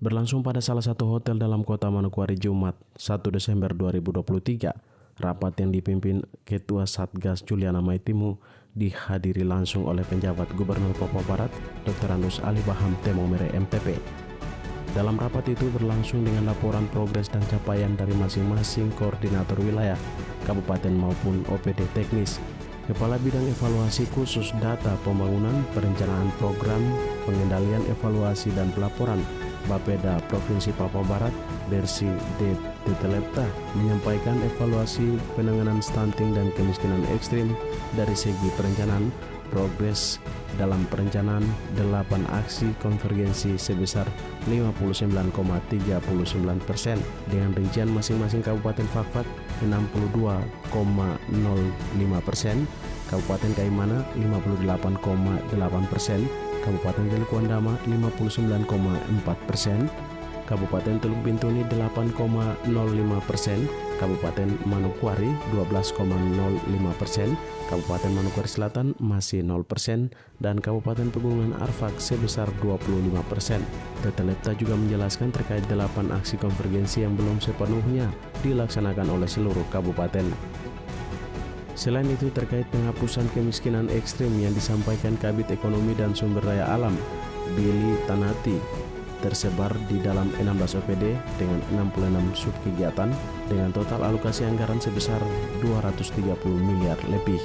Berlangsung pada salah satu hotel dalam kota Manokwari Jumat 1 Desember 2023, rapat yang dipimpin Ketua Satgas Juliana Maitimu dihadiri langsung oleh penjabat Gubernur Papua Barat Dr. Andus Ali Baham Temomere MTP. Dalam rapat itu berlangsung dengan laporan progres dan capaian dari masing-masing koordinator wilayah, kabupaten maupun OPD teknis, Kepala Bidang Evaluasi Khusus Data Pembangunan, Perencanaan Program, Pengendalian Evaluasi dan Pelaporan Bapeda Provinsi Papua Barat, Bersi D. Tetelepta, menyampaikan evaluasi penanganan stunting dan kemiskinan ekstrim dari segi perencanaan, progres dalam perencanaan 8 aksi konvergensi sebesar 59,39% dengan rincian masing-masing Kabupaten Fakfak 62,05%, Kabupaten Kaimana 58,8%, Kabupaten Teluk-Wandama 59,4%, Kabupaten Teluk Bintuni 8,05%, Kabupaten Manokwari 12,05%, Kabupaten Manokwari Selatan masih 0%, dan Kabupaten Pegunungan Arfak sebesar 25%. Tetelepta juga menjelaskan terkait 8 aksi konvergensi yang belum sepenuhnya dilaksanakan oleh seluruh kabupaten. Selain itu terkait penghapusan kemiskinan ekstrim yang disampaikan Kabid Ekonomi dan Sumber Daya Alam Billy Tanati tersebar di dalam 16 OPD dengan 66 subkegiatan dengan total alokasi anggaran sebesar 230 miliar lebih.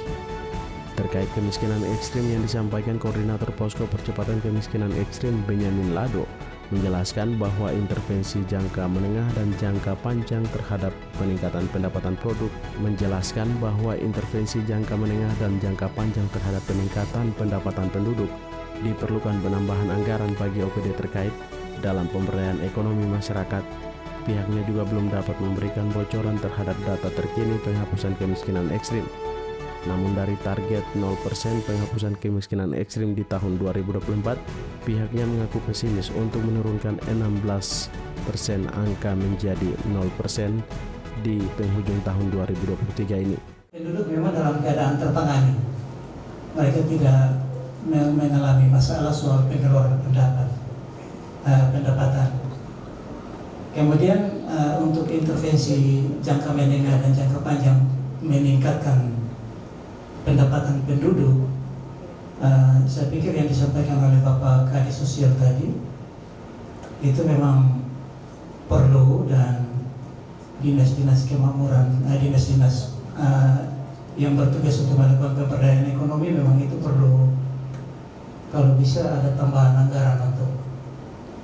Terkait kemiskinan ekstrim yang disampaikan Koordinator Posko Percepatan Kemiskinan Ekstrim Benyamin Lado menjelaskan bahwa intervensi jangka menengah dan jangka panjang terhadap peningkatan pendapatan produk, menjelaskan bahwa intervensi jangka menengah dan jangka panjang terhadap peningkatan pendapatan penduduk diperlukan penambahan anggaran bagi OPD terkait dalam pemberdayaan ekonomi masyarakat. Pihaknya juga belum dapat memberikan bocoran terhadap data terkini penghapusan kemiskinan ekstrim. Namun dari target 0% penghapusan kemiskinan ekstrim di tahun 2024, pihaknya mengaku pesimis untuk menurunkan 16% angka menjadi 0% di penghujung tahun 2023 ini. Penduduk memang dalam keadaan tertangani. Mereka tidak mengalami masalah soal pengeluaran pendapatan. Kemudian untuk intervensi jangka menengah dan jangka panjang meningkatkan pendapatan penduduk, saya pikir yang disampaikan oleh Bapak Kadis Sosial tadi itu memang perlu, dan dinas-dinas kemakmuran, dinas-dinas yang bertugas untuk melakukan pemberdayaan ekonomi memang itu perlu. Kalau bisa ada tambahan anggaran untuk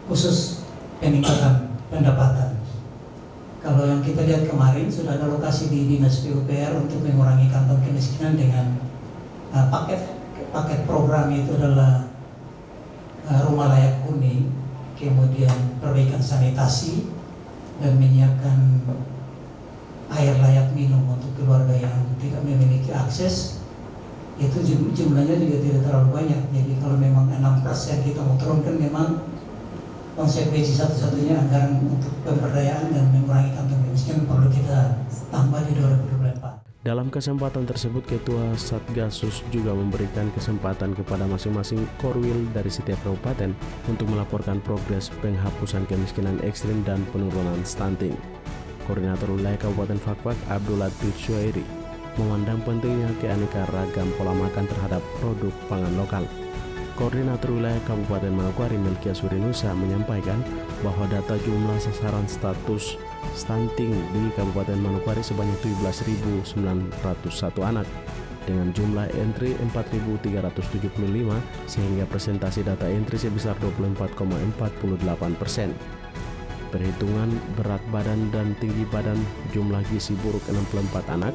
khusus peningkatan pendapatan. Kalau yang kita lihat kemarin sudah ada lokasi di Dinas PUPR untuk mengurangi kantong kemiskinan dengan paket program itu adalah rumah layak huni, kemudian perbaikan sanitasi, dan menyiapkan air layak minum untuk keluarga yang tidak memiliki akses. Itu jumlahnya juga tidak terlalu banyak. Jadi kalau memang 6% kita mau turunkan, memang konsekuensi satu-satunya anggaran untuk pemberdayaan dan mengurangi kantong kemiskinan perlu kita tambah di 2024. Dalam kesempatan tersebut, Ketua Satgasus juga memberikan kesempatan kepada masing-masing korwil dari setiap kabupaten untuk melaporkan progres penghapusan kemiskinan ekstrim dan penurunan stunting. Koordinator Wilayah Kabupaten Fakfak Abdul Latif Syuairi memandang pentingnya keanekaragam pola makan terhadap produk pangan lokal. Koordinator Wilayah Kabupaten Manokwari Melkia Surinusa menyampaikan bahwa data jumlah sasaran status stunting di Kabupaten Manokwari sebanyak 17.901 anak dengan jumlah entry 4.375, sehingga presentasi data entry sebesar 24,48%. Perhitungan berat badan dan tinggi badan, jumlah gizi buruk 64 anak,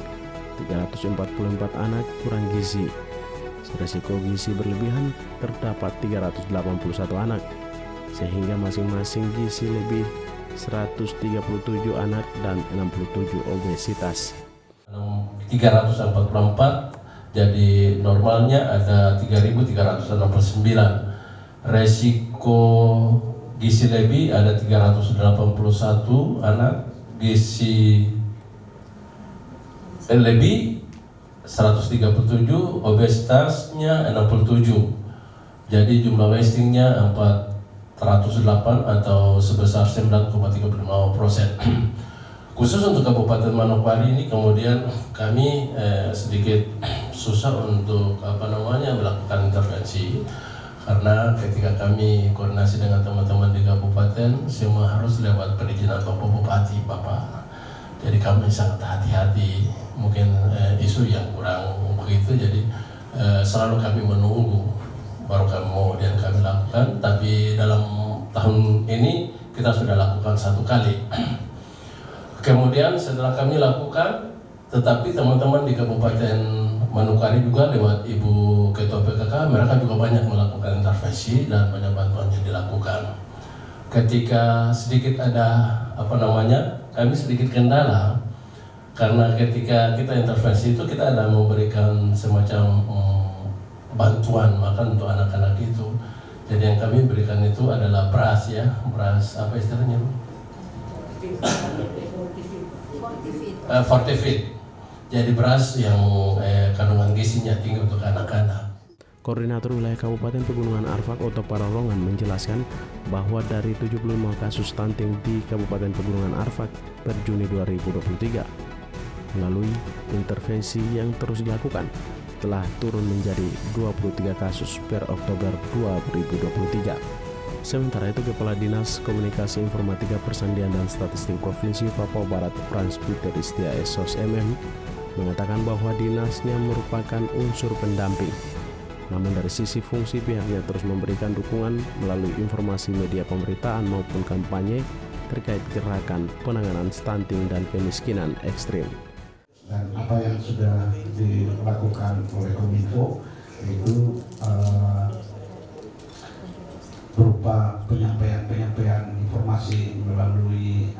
344 anak kurang gizi. Resiko gizi berlebihan terdapat 381 anak, sehingga masing-masing gizi lebih 137 anak dan 67 obesitas. 344, jadi normalnya ada 3.369. Resiko gizi lebih ada 381 anak, gizi lebih 137, obesitasnya 67. Jadi jumlah wastingnya 108 atau sebesar 9,35%. Khusus untuk Kabupaten Manokwari ini kemudian kami sedikit susah untuk melakukan intervensi, karena ketika kami koordinasi dengan teman-teman di kabupaten semua harus lewat perizinan Bapak Bupati, Bapak. Jadi kami sangat hati-hati, mungkin isu yang kurang begitu, jadi selalu kami menunggu baru kemudian kami lakukan. Tapi dalam tahun ini kita sudah lakukan 1 kali. Kemudian setelah kami lakukan, tetapi teman-teman di Kabupaten Manokwari juga lewat Ibu Ketua PKK, mereka juga banyak melakukan intervensi dan banyak bantuan yang dilakukan. Ketika sedikit ada kami sedikit kendala, karena ketika kita intervensi itu kita ada memberikan semacam bantuan makan untuk anak-anak itu. Jadi yang kami berikan itu adalah beras apa istilahnya? Fortifit. Jadi beras yang kandungan gizinya tinggi untuk anak-anak. Koordinator Wilayah Kabupaten Pegunungan Arfak Otto Parolongan menjelaskan bahwa dari 75 kasus stunting di Kabupaten Pegunungan Arfak per Juni 2023, melalui intervensi yang terus dilakukan, telah turun menjadi 23 kasus per Oktober 2023. Sementara itu, Kepala Dinas Komunikasi Informatika Persandian dan Statistik Provinsi Papua Barat Frans Peter Istia SOS MM mengatakan bahwa dinasnya merupakan unsur pendamping. Namun dari sisi fungsi pihaknya terus memberikan dukungan melalui informasi media pemberitaan maupun kampanye terkait gerakan penanganan stunting dan kemiskinan ekstrim. Dan apa yang sudah dilakukan oleh Kominfo itu berupa penyampaian informasi melalui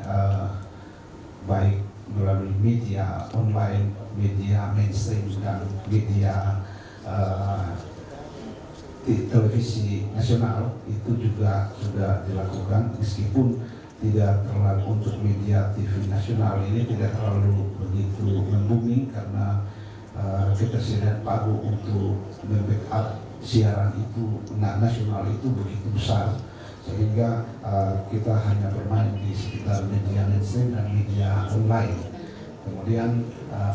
baik melalui media online, media mainstream dan media televisi nasional itu juga sudah dilakukan, meskipun tidak terlalu untuk media TV nasional ini tidak terlalu begitu membumi karena ketersediaan pagu untuk membackup siaran itu nasional itu begitu besar, sehingga kita hanya bermain di sekitar media mainstream dan media online. Kemudian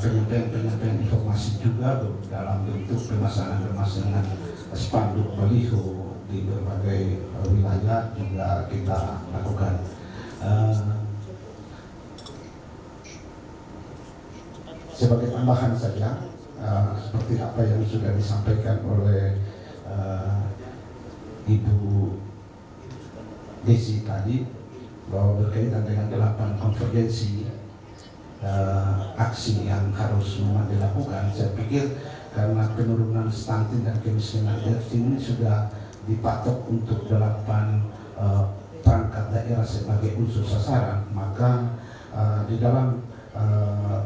penyampaian informasi juga dalam bentuk pemasangan spanduk baliho di berbagai wilayah juga kita lakukan. Sebagai tambahan saja, seperti apa yang sudah disampaikan oleh Ibu Desi tadi, bahwa berkaitan dengan 8 konvergensi aksi yang harus memang dilakukan, saya pikir karena penurunan stunting dan kemiskinan ekstrim ini sudah dipatok untuk 8 perangkat daerah sebagai unsur sasaran, maka di dalam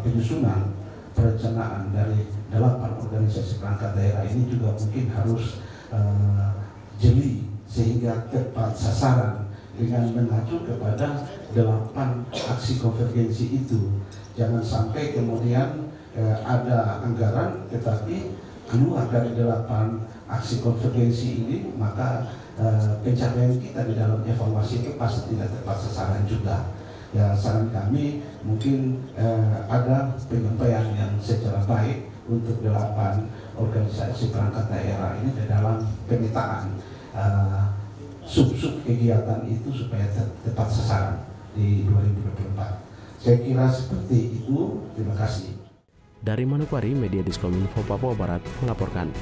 penyusunan perencanaan dari 8 organisasi perangkat daerah ini juga mungkin harus jeli sehingga tepat sasaran dengan mengacu kepada 8 aksi konvergensi itu. Jangan sampai kemudian ada anggaran tetapi keluar dari 8 aksi konvergensi ini, maka pencapaian kita di dalam evaluasi itu pasti tidak tepat sasaran juga. Ya, saran kami mungkin ada penyampaian yang secara baik untuk 8 organisasi perangkat daerah ini di dalam pemetaan sub-sub kegiatan itu supaya tepat sasaran di 2024. Saya kira seperti itu. Terima kasih. Dari Manokwari, Media Diskominfo Papua Barat melaporkan.